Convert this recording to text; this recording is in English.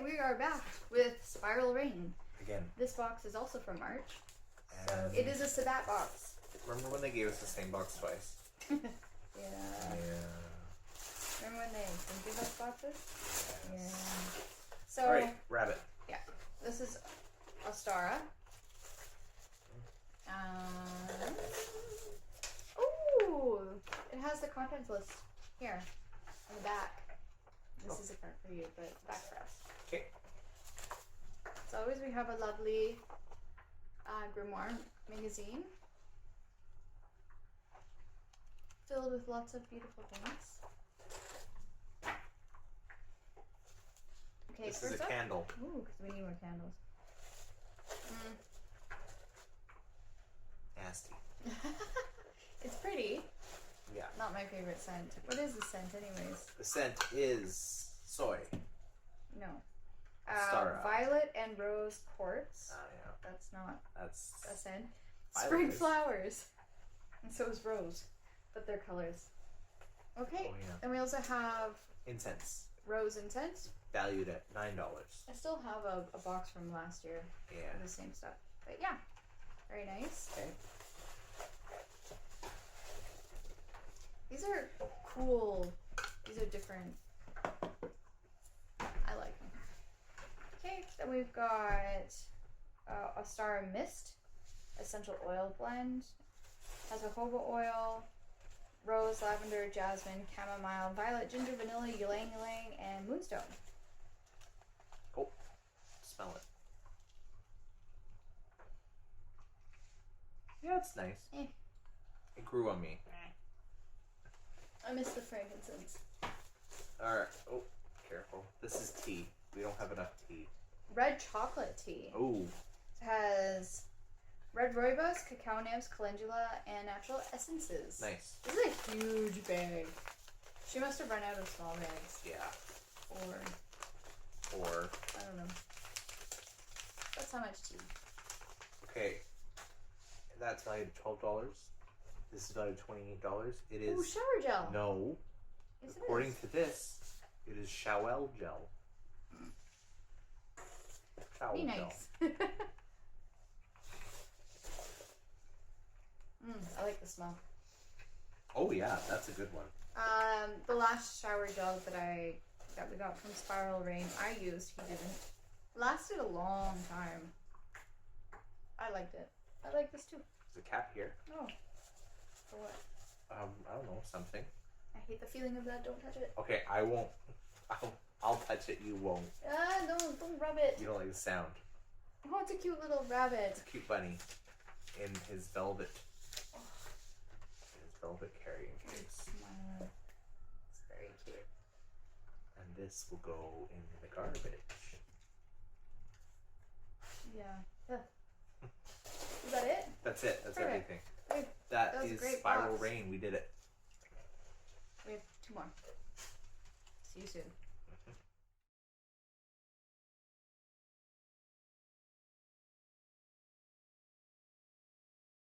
we are back with Spiral Rain. Again. This box is also from March. And So it is a Sabbat box. remember when they gave us the same box twice? Yeah. Yeah. Remember when they didn't give us boxes? Yes. Yeah. So, Alright, rabbit. yeah. This is Ostara. Ooh! It has the contents list here on the back. This is a front for you, but back for us. Okay. As always, we have a lovely grimoire magazine filled with lots of beautiful things. Okay, This first is a up. candle. Ooh, because we need more candles. Nasty. It's pretty. Yeah. Not my favorite scent. What is the scent, anyways? The scent is soy. No. Ostara. Violet and rose quartz. Yeah. That's not That's a scent. Violet Spring is. flowers. And so is rose. But they're colors. Okay. Oh, yeah. Then we also have incense. rose incense. Valued at $9. I still have a box from last year. Yeah. Of the same stuff. But yeah. Very nice. Okay. These are cool. These are different. I like them. Okay, then we've got Ostara Mist, essential oil blend. Has jojoba oil, rose, lavender, jasmine, chamomile, violet, ginger, vanilla, ylang ylang, and moonstone. Oh, smell it. Yeah, it's nice. Eh. It grew on me. I miss the frankincense. Alright. Oh, careful. This is tea. We don't have enough tea. Red chocolate tea. Oh. It has red rooibos, cacao nibs, calendula, and natural essences. Nice. This is a huge bag. She must have run out of small bags. Yeah. Or I don't know. That's how much tea. Okay. That's valued at $12. This is valued at $28. It is. Ooh, shower gel. No. Yes, According it is. to this, it is Shawel gel. Shawel Be gel. nice. I like the smell. Oh yeah, that's a good one. The last shower gel that we got from Spiral Rain, I used. He didn't. Lasted a long time. I liked it. I like this too. There's a cap here. Oh. For what? I don't know, something. I hate the feeling of that. Don't touch it. Okay, I won't. I'll touch it. You won't. Don't rub it. You don't like the sound. Oh, it's a cute little rabbit. It's a cute bunny in his velvet. His velvet carrying case. It's very cute. And this will go in the garbage. Yeah. Is that it? That's it. That's Perfect. everything. Great. That was a is great Spiral box. Rain. We did it. We have 2 more. See you soon.